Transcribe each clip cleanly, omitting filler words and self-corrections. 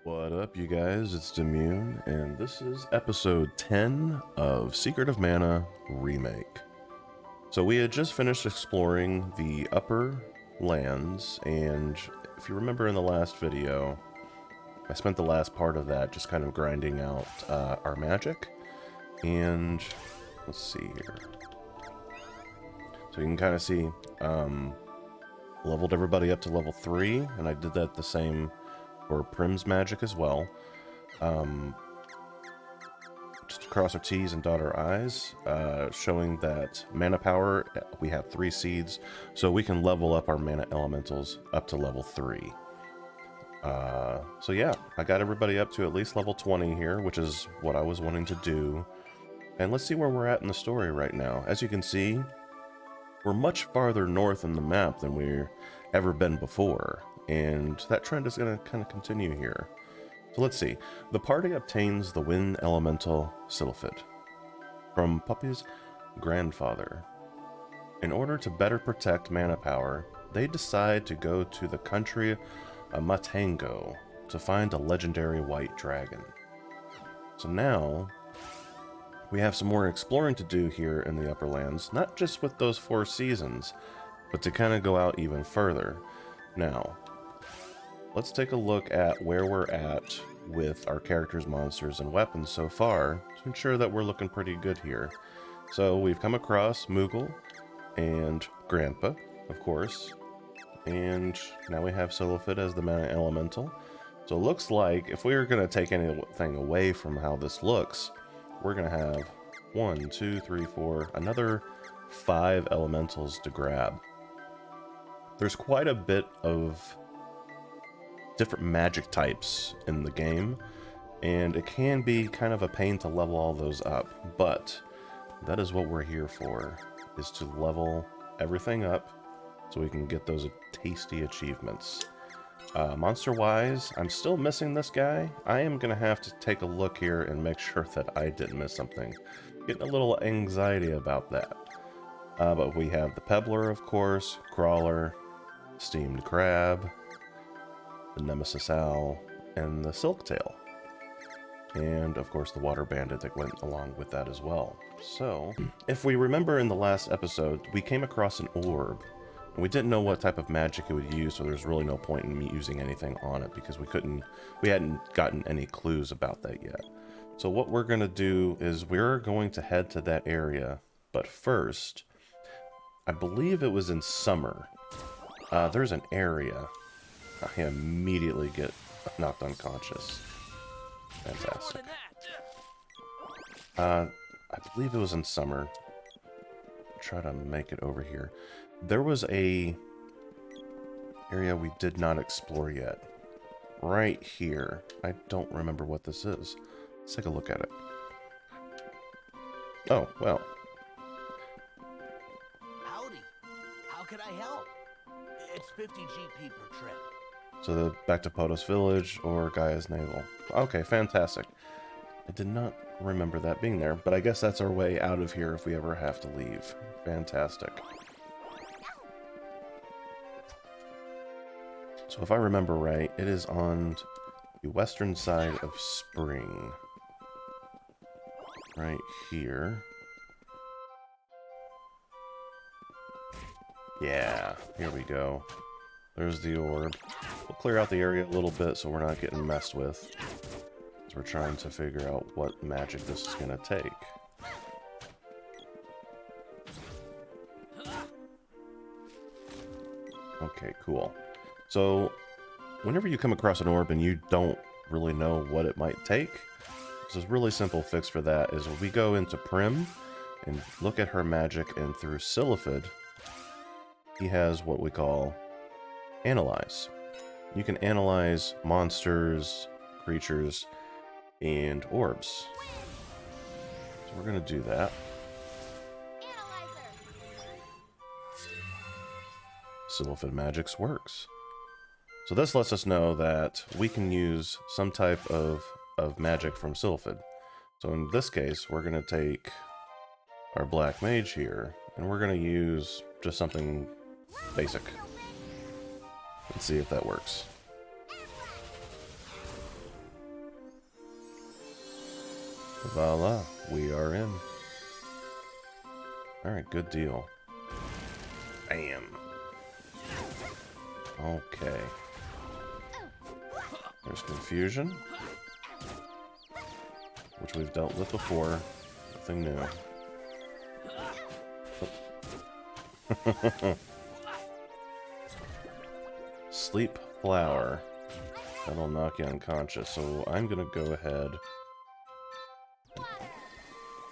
What up, you guys? It's Demune, and this is episode 10 of Secret of Mana Remake. So we had just finished exploring the upper lands, and if you remember in the last video, I spent the last part of that just kind of grinding out our magic, and let's see here. So you can kind of see, leveled everybody up to level 3, and I did that the same for Primm's magic as well. Just cross our T's and dot our I's, showing that mana power, we have 3 seeds, so we can level up our mana elementals up to level 3. So yeah, I got everybody up to at least level 20 here, which is what I was wanting to do. And let's see where we're at in the story right now. As you can see, we're much farther north in the map than we've ever been before, and that trend is going to kind of continue here. So let's see. The party obtains the Mana Elemental Sylphid from Popoi's grandfather. In order to better protect mana power, they decide to go to the country of Matango to find a legendary white dragon. So now we have some more exploring to do here in the upper lands, not just with those 4 seasons, but to kind of go out even further. Now, let's take a look at where we're at with our characters, monsters, and weapons so far to ensure that we're looking pretty good here. So we've come across Moogle and Grandpa, of course, and now we have Sylphid as the Mana Elemental. So it looks like if we were going to take anything away from how this looks, we're going to have 1, 2, 3, 4, another 5 elementals to grab. There's quite a bit of different magic types in the game, and it can be kind of a pain to level all those up, but that is what we're here for, is to level everything up so we can get those tasty achievements. Monster-wise, I'm still missing this guy. I am going to have to take a look here and make sure that I didn't miss something. Getting a little anxiety about that. But we have the Pebbler, of course, Crawler, Steamed Crab, the Nemesis Owl, and the Silktail. And, of course, the Water Bandit that went along with that as well. So, if we remember in the last episode, we came across an orb. We didn't know what type of magic it would use, so there's really no point in me using anything on it because we hadn't gotten any clues about that yet. So what we're going to do is we're going to head to that area, but first, I believe it was in summer. There's an area. I immediately get knocked unconscious. Fantastic. I believe it was in summer. Try to make it over here. There was a area we did not explore yet. Right here. I don't remember what this is. Let's take a look at it. Oh, well. Howdy. How can I help? It's 50 GP per trip. So back to Potos Village or Gaia's Navel. Okay, fantastic. I did not remember that being there, but I guess that's our way out of here if we ever have to leave. Fantastic. So if I remember right, it is on the western side of Spring. Right here. Yeah, here we go. There's the orb. We'll clear out the area a little bit so we're not getting messed with. As we're trying to figure out what magic this is going to take. Okay, cool. So, whenever you come across an orb and you don't really know what it might take, there's a really simple fix for that is we go into Primm and look at her magic, and through Sylphid, he has what we call Analyze. You can analyze monsters, creatures, and orbs. So we're going to do that. Sylphid Magics works. So this lets us know that we can use some type of magic from Sylphid. So in this case, we're going to take our Black Mage here, and we're going to use just something basic. Let's see if that works. Voila, we are in. Alright, good deal. Bam. Okay. There's confusion, which we've dealt with before. Nothing new. Oh. Sleep flower. That'll knock you unconscious, so I'm gonna go ahead and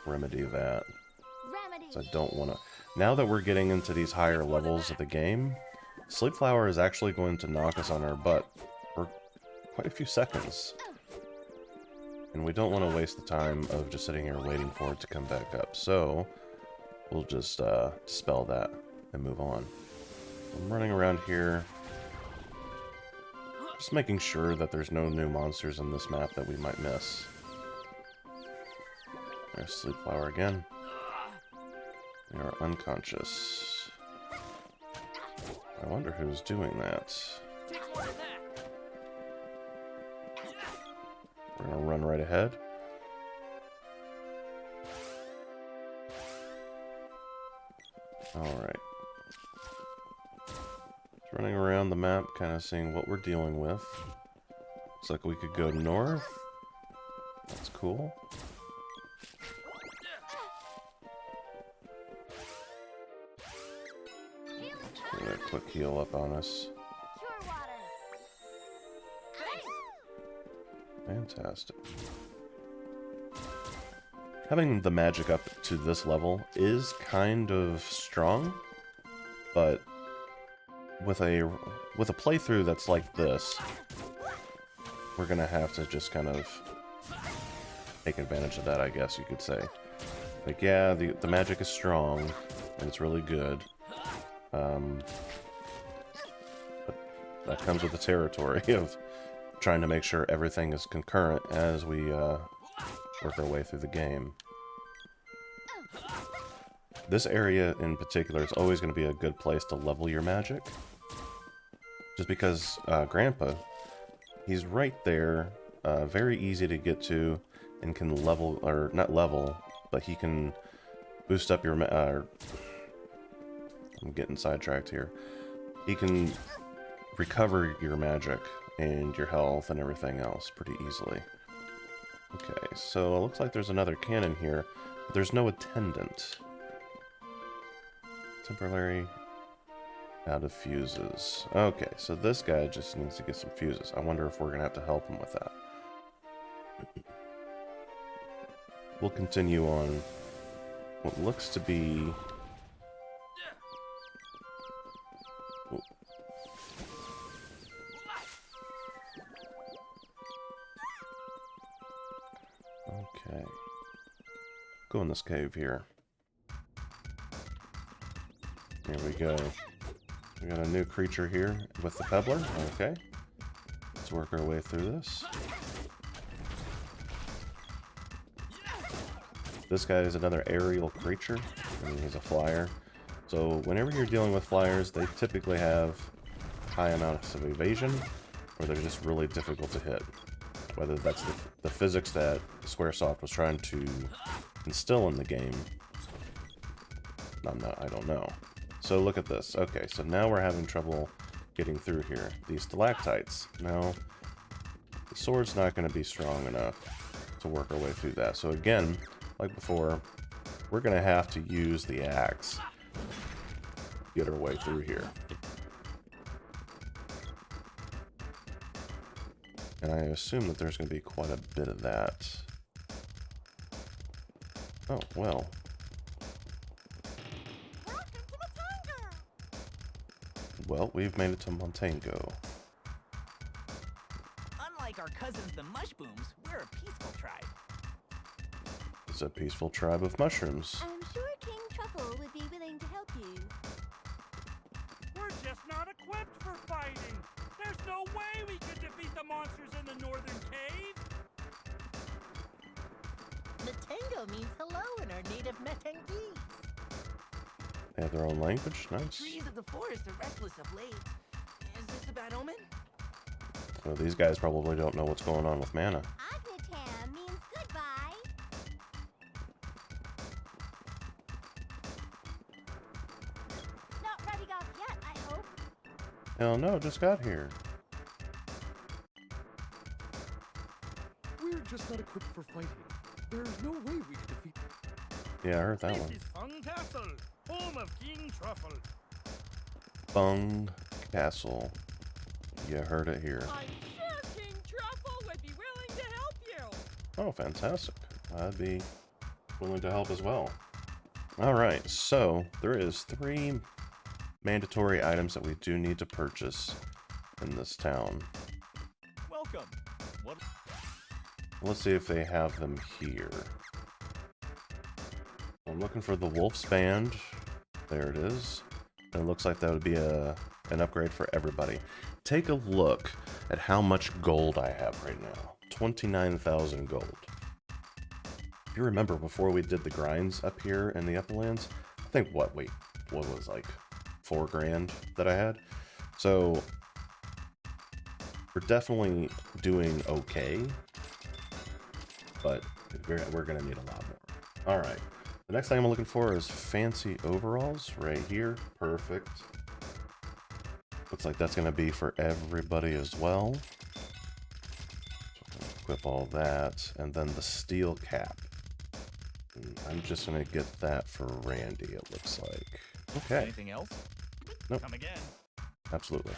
remedy that. So I don't want to... Now that we're getting into these higher levels of the game, Sleep Flower is actually going to knock us on our butt for quite a few seconds. And we don't want to waste the time of just sitting here waiting for it to come back up. So, we'll just dispel that and move on. I'm running around here, just making sure that there's no new monsters in this map that we might miss. There's Sleep Flower again. We are unconscious. I wonder who's doing that. We're gonna run right ahead. Alright. Running around the map, kind of seeing what we're dealing with. Looks like we could go north. That's cool. Get a quick heal up on us. Fantastic. Having the magic up to this level is kind of strong, but with a playthrough that's like this, we're gonna have to just kind of take advantage of that, I guess you could say. Like, yeah, the magic is strong and it's really good. But that comes with the territory of trying to make sure everything is concurrent as we work our way through the game. This area in particular is always going to be a good place to level your magic. Just because Grandpa, he's right there, very easy to get to, and can level, or not level, but he can boost up your I'm getting sidetracked here. He can recover your magic and your health and everything else pretty easily. Okay, so it looks like there's another cannon here, but there's no attendant. Temporary out of fuses. Okay, so this guy just needs to get some fuses. I wonder if we're gonna have to help him with that. We'll continue on what looks to be... Okay. Go in this cave here. Here we go. We got a new creature here with the pebbler. Okay. Let's work our way through this. This guy is another aerial creature. I mean, he's a flyer. So whenever you're dealing with flyers, they typically have high amounts of evasion, or they're just really difficult to hit. Whether that's the physics that Squaresoft was trying to instill in the game, I don't know. So look at this. Okay, so now we're having trouble getting through here. These stalactites. Now, the sword's not going to be strong enough to work our way through that. So again, like before, we're going to have to use the axe to get our way through here. And I assume that there's going to be quite a bit of that. Oh, well. Well, we've made it to Matango. Unlike our cousins the Mushbooms, we're a peaceful tribe. It's a peaceful tribe of mushrooms. I'm sure King Truffle would be willing to help you. We're just not equipped for fighting. There's no way we could defeat the monsters in the northern cave. Matango means hello in our native Matangese. They have their own language. Nice. Trees of the forest are restless of late. Is this a bad omen? Well, these guys probably don't know what's going on with mana. Agnetam means goodbye. Hell no, just got here. We're just not equipped for fighting. There's no way we can defeat. Yeah, I heard that one. This is Fung Castle, home of King Truffle. Fung Castle. You heard it here. I'm sure King Truffle would be willing to help you. Oh, fantastic. I'd be willing to help as well. Alright, so there is 3 mandatory items that we do need to purchase in this town. Welcome. What? Let's see if they have them here. I'm looking for the Wolf's Band. There it is. And it looks like that would be an upgrade for everybody. Take a look at how much gold I have right now. 29,000 gold. If you remember before we did the grinds up here in the Upperlands, I think what was like 4 grand that I had? So we're definitely doing okay, but we're gonna need a lot more. Alright, the next thing I'm looking for is fancy overalls right here. Perfect. Looks like that's gonna be for everybody as well. So I'm gonna equip all that, and then the steel cap. And I'm just gonna get that for Randi, it looks like. Okay. Anything else? Nope. Come again. Absolutely.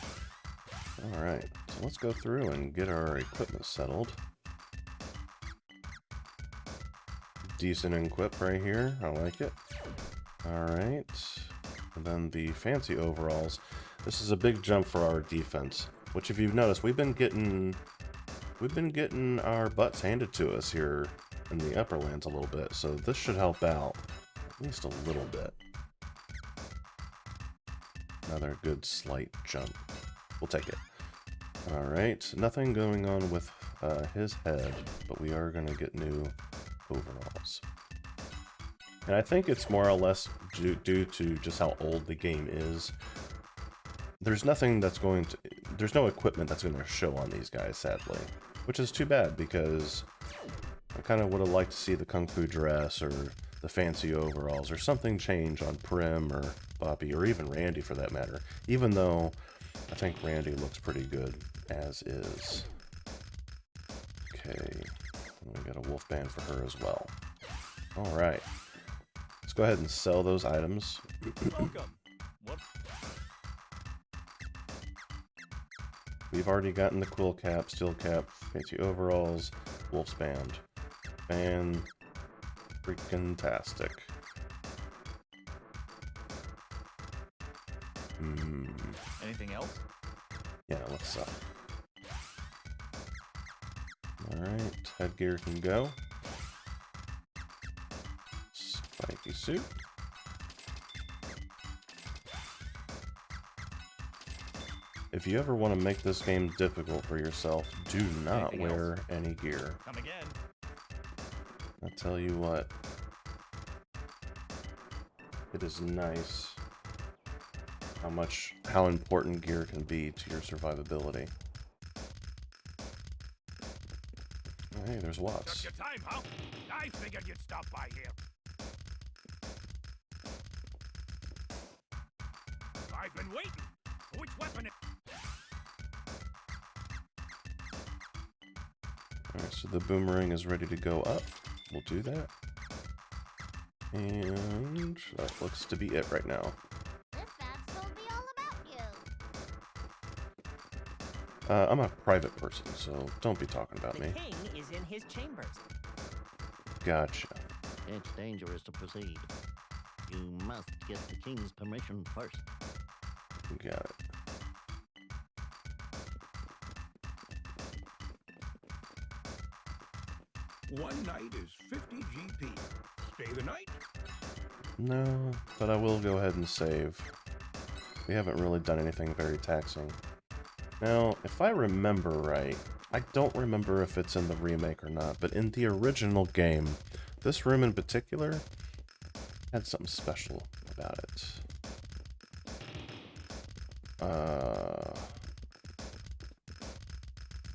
Alright, so let's go through and get our equipment settled. Decent equip right here, I like it. Alright, and then the fancy overalls. This is a big jump for our defense, which if you've noticed, we've been getting our butts handed to us here in the Upperlands a little bit, so this should help out at least a little bit. Another good slight jump. We'll take it. Alright, nothing going on with his head, but we are going to get new overalls. And I think it's more or less due to just how old the game is. There's nothing that's going to... There's no equipment that's going to show on these guys, sadly. Which is too bad, because I kind of would have liked to see the Kung Fu dress, or the fancy overalls, or something change on Primm, or Bobby, or even Randi for that matter. Even though I think Randi looks pretty good as is. Okay, and we got a wolf band for her as well. Alright. Let's go ahead and sell those items. Welcome. What? We've already gotten the quill cap, steel cap, fancy overalls, wolf's band. And freaking tastic. Anything else? Yeah, let's sell. Alright, headgear can go. Spiky suit. If you ever want to make this game difficult for yourself, do not Anything wear any gear. Come again. I tell you what, it is nice how important gear can be to your survivability. Oh, hey, there's Watts. Took your time, huh? I figured you'd stop by here. I've been waiting. Which weapon? Alright, so the boomerang is ready to go up. We'll do that. And that looks to be it right now. This map's told me all about you. I'm a private person, so don't be talking about The me. king is in his chambers. Gotcha. It's dangerous to proceed. You must get the king's permission first. Got it. One night is 50 GP. Stay the night? No, but I will go ahead and save. We haven't really done anything very taxing. Now, if I remember right, I don't remember if it's in the remake or not, but in the original game, this room in particular had something special about it.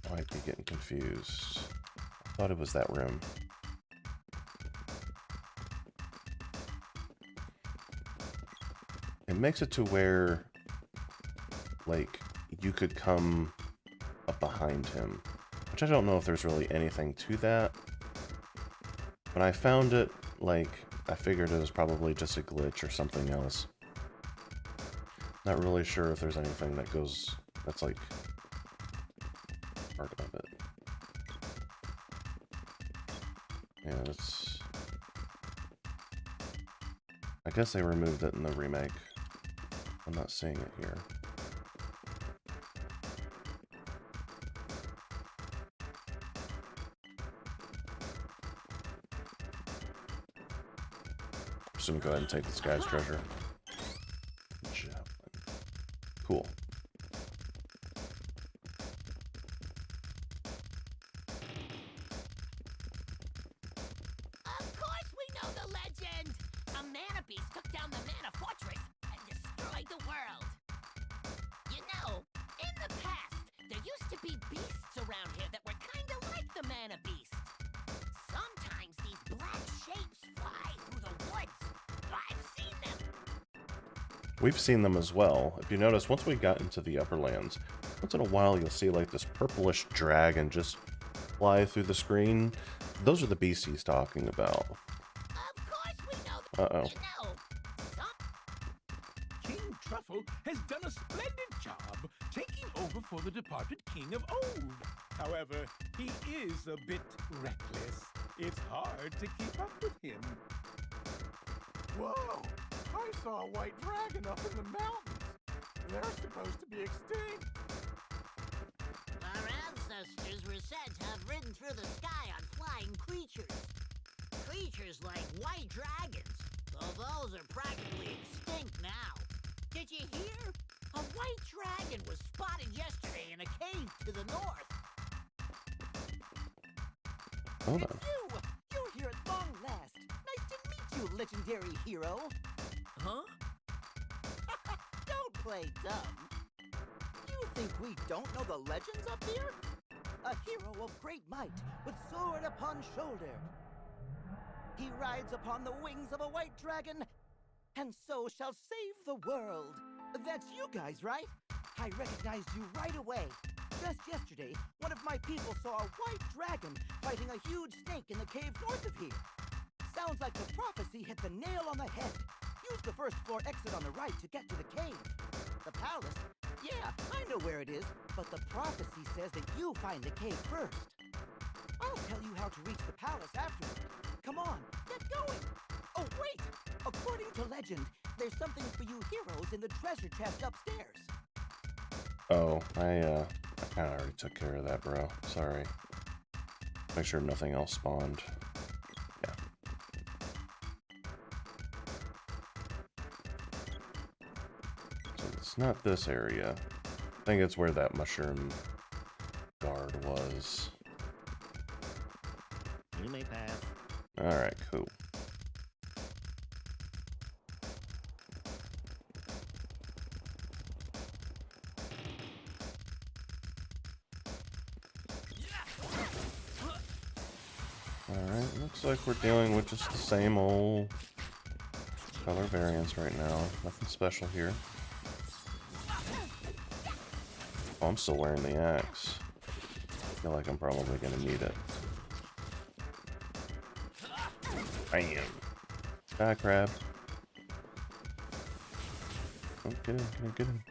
I might be getting confused. I thought it was that room. It makes it to where, like, you could come up behind him. Which I don't know if there's really anything to that. When I found it, like, I figured it was probably just a glitch or something else. Not really sure if there's anything that goes, that's like, part of it. Yeah, that's... I guess they removed it in the remake. I'm not seeing it here. Just gonna go ahead and take this guy's treasure. Javelin. Cool. Of course we know the legend! A mana beast took down the mana fortress and destroyed the world. You know, in the past, there used to be beasts around here that were kinda like the mana beast. Sometimes these black shapes fly through the woods. I've seen them. We've seen them as well. If you notice, once we got into the upper lands, once in a while you'll see like this purplish dragon just fly through the screen. Those are the beasts he's talking about. Of course we know the Uh-oh. You know, King Truffle has done a splendid job taking over for the departed king of old. However, he is a bit reckless. It's hard to keep up with him. Whoa! I saw a white dragon up in the mountains. They're supposed to be extinct. Our ancestors were said to have ridden through the sky on flying creatures. Creatures like white dragons, though those are practically extinct now. Did you hear? A white dragon was spotted yesterday in a cave to the north. Hold on. You're here at long last. Nice to meet you, legendary hero. Huh? Don't play dumb. You think we don't know the legends up here? A hero of great might, with sword upon shoulder. He rides upon the wings of a white dragon, and so shall save the world. That's you guys, right? I recognized you right away. Just yesterday, one of my people saw a white dragon fighting a huge snake in the cave north of here. Sounds like the prophecy hit the nail on the head. Use the first floor exit on the right to get to the cave. The palace? Yeah, I know where it is, but the prophecy says that you find the cave first. I'll tell you how to reach the palace afterward. Come on, get going! Oh, wait! According to legend, there's something for you heroes in the treasure chest upstairs. Oh, I kinda already took care of that, bro. Sorry. Make sure nothing else spawned. Yeah. So it's not this area. I think it's where that mushroom guard was. You may pass. Alright, cool. Alright, looks like we're dealing with just the same old color variants right now. Nothing special here. Oh, I'm still wearing the axe. I feel like I'm probably gonna need it. Bam! Sky crab. Oh, get him, get him, get him.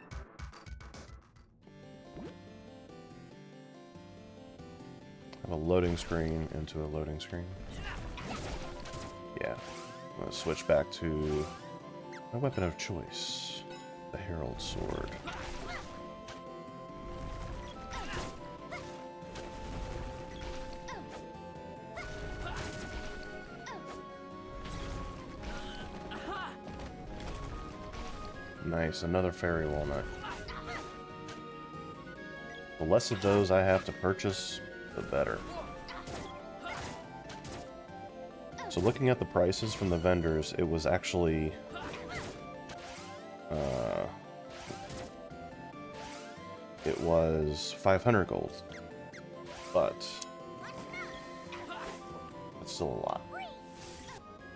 Have a loading screen into a loading screen. Yeah. I'm gonna switch back to my weapon of choice, the Herald Sword. Nice, another fairy walnut. The less of those I have to purchase, the better. So looking at the prices from the vendors, it was actually it was 500 gold, but that's still a lot.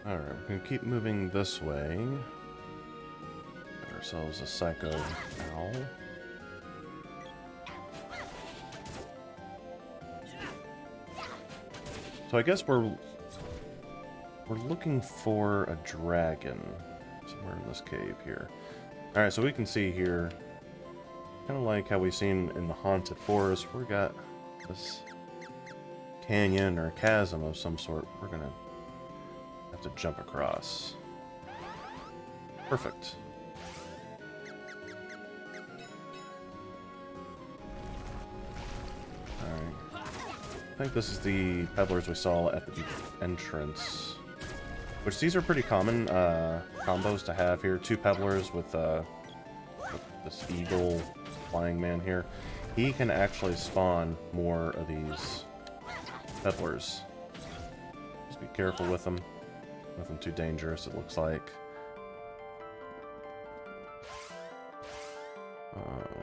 All right, we're gonna keep moving this way. Get ourselves a psycho owl. So I guess we're looking for a dragon somewhere in this cave here. Alright, so we can see here, kind of like how we've seen in the Haunted Forest, we got this canyon or chasm of some sort we're gonna have to jump across. Perfect. Alright. I think this is the peddlers we saw at the entrance. Which these are pretty common combos to have here. 2 peddlers with this eagle flying man here. He can actually spawn more of these peddlers. Just be careful with them. Nothing too dangerous, it looks like.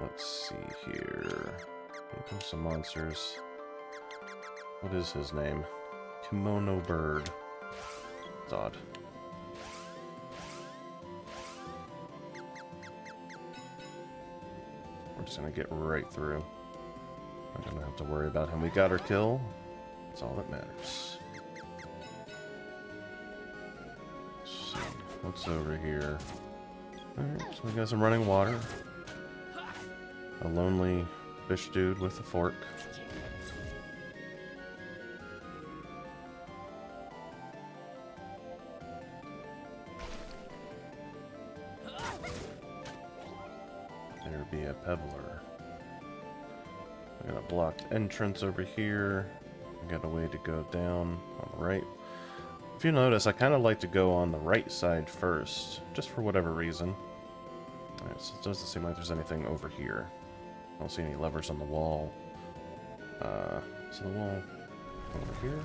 Let's see here. Here comes some monsters. What is his name? Kimono Bird. It's odd. We're just gonna get right through. Not gonna have to worry about him. We got our kill. That's all that matters. Let's see. What's over here? Alright, so we got some running water. A lonely fish dude with a fork. There be a peddler. I got a blocked entrance over here. I got a way to go down on the right. If you notice, I kind of like to go on the right side first, just for whatever reason. Alright, so it doesn't seem like there's anything over here. I don't see any levers on the wall. So the wall over here.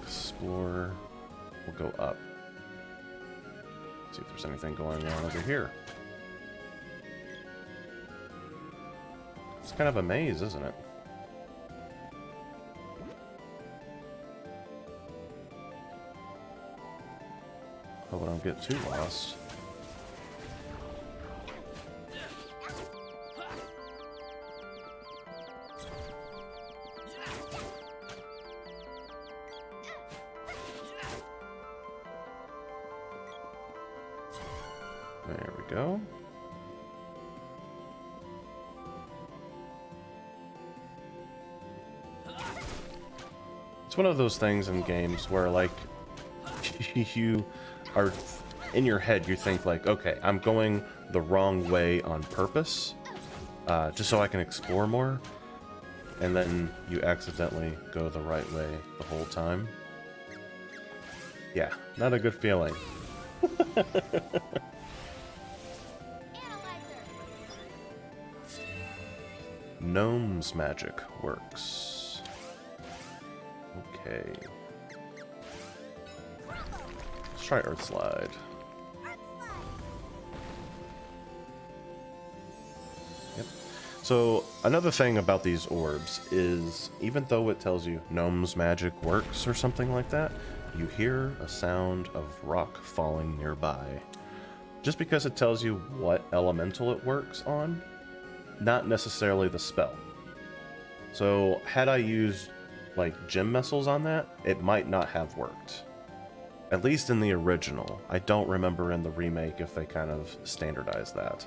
Explore. We'll go up. See if there's anything going on over here. It's kind of a maze, isn't it? Hope I don't get too lost. There we go. It's one of those things in games where, like, you are in your head, you think like, okay, I'm going the wrong way on purpose, just so I can explore more, and then you accidentally go the right way the whole time. Yeah, not a good feeling. Gnome's magic works. Okay. Let's try Earth Slide. Yep. So, another thing about these orbs is, even though it tells you Gnome's magic works or something like that, you hear a sound of rock falling nearby. Just because it tells you what elemental it works on, not necessarily the spell. So, had I used, like, gem missiles on that, it might not have worked. At least in the original. I don't remember in the remake if they kind of standardized that.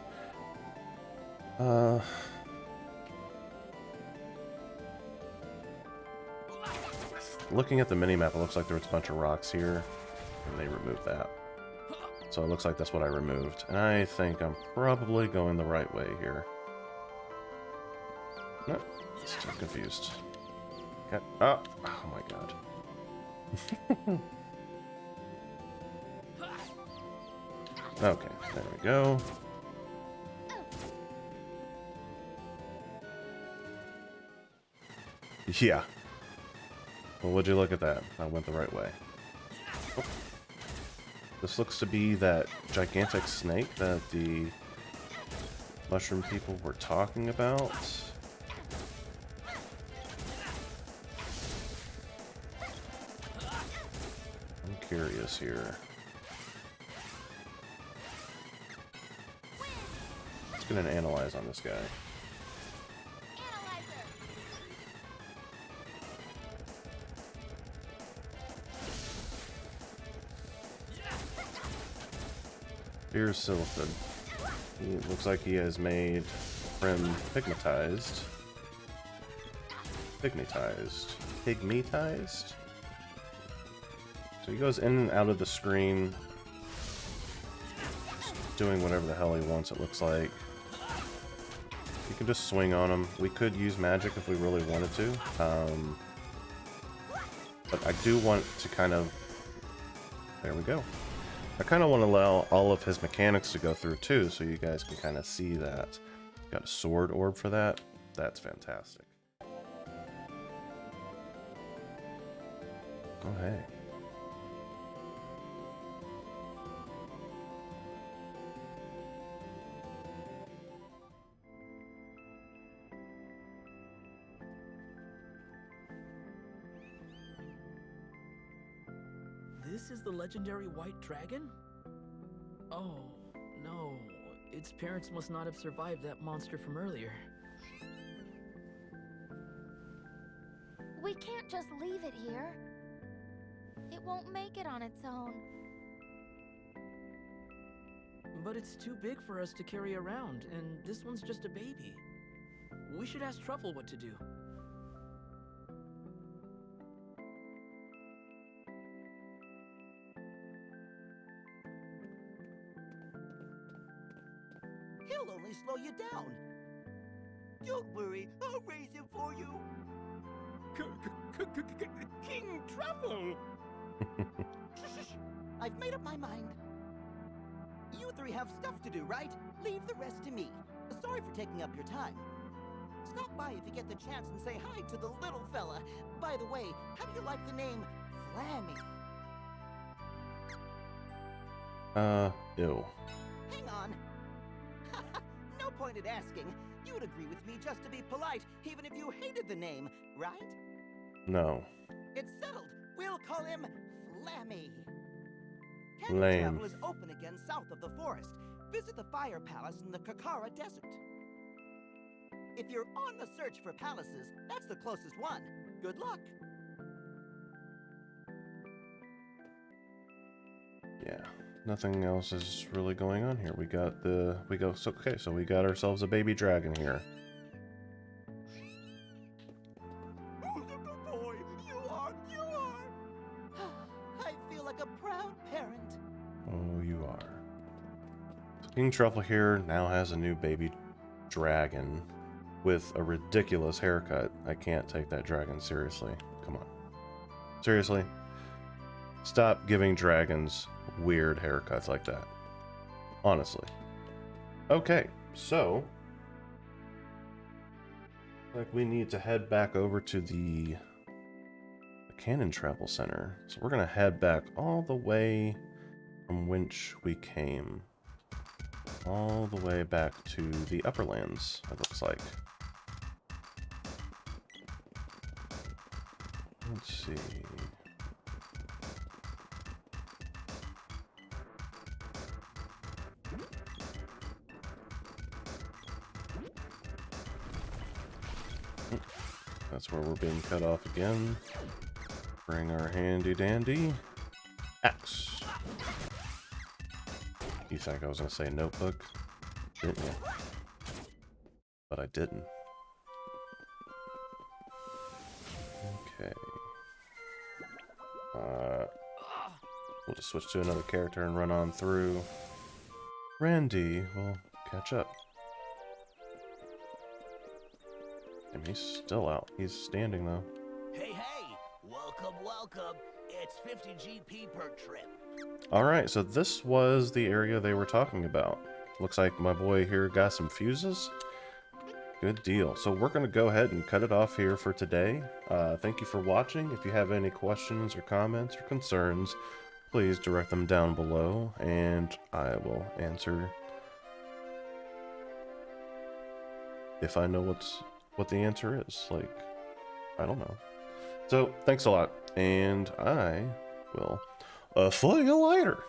Looking at the minimap, it looks like there was a bunch of rocks here, and they removed that. So it looks like that's what I removed. And I think I'm probably going the right way here. No, still confused. Okay. Oh my god. Okay, there we go. Yeah. Well, would you look at that? I went the right way. Oh. This looks to be that gigantic snake that the mushroom people were talking about. I'm curious here. Let's get an analyze on this guy. Here's Sylphid. He looks like he has made Primm pigmatized. Pigmatized? So he goes in and out of the screen, just doing whatever the hell he wants, it looks like. You can just swing on him. We could use magic if we really wanted to. But I do want to kind of... There we go. I kind of want to allow all of his mechanics to go through too, so you guys can kind of see that. Got a sword orb for that. That's fantastic. Oh, hey. This is the legendary white dragon? Oh, no. Its parents must not have survived that monster from earlier. We can't just leave it here. It won't make it on its own. But it's too big for us to carry around, and this one's just a baby. We should ask Truffle what to do. He'll only slow you down. Don't worry, I'll raise him for you. King Truffle! Shh. I've made up my mind. You three have stuff to do, right? Leave the rest to me. Sorry for taking up your time. Stop by if you get the chance and say hi to the little fella. By the way, how do you like the name Flammie? Ew. Hang on. No point in asking. You'd agree with me just to be polite, even if you hated the name, right? No. It's settled. We'll call him Flammie. Lame. Travel is open again south of the forest. Visit the Fire Palace in the Kakkara Desert. If you're on the search for palaces, that's the closest one. Good luck. Yeah. Nothing else is really going on here. We got so we got ourselves a baby dragon here. Oh, little boy, you are. I feel like a proud parent. Oh, you are. King Truffle here now has a new baby dragon with a ridiculous haircut. I can't take that dragon seriously. Come on. Seriously? Stop giving dragons weird haircuts like that. Honestly. Okay, so like we need to head back over to the Cannon Travel Center. So we're gonna head back all the way from which we came. All the way back to the Upperlands, it looks like. Let's see. That's where we're being cut off again. Bring our handy dandy axe. You think I was gonna say notebook? Didn't you? But I didn't. Okay. We'll just switch to another character and run on through. Randi will catch up. And he's still out. He's standing though. Hey, welcome. It's 50 GP per trip. Alright, so this was the area they were talking about. Looks like my boy here got some fuses. Good deal. So we're going to go ahead and cut it off here for today. Thank you for watching. If you have any questions or comments or concerns, please direct them down below and I will answer if I know what the answer is. Like, I don't know. So thanks a lot, and I will see you later.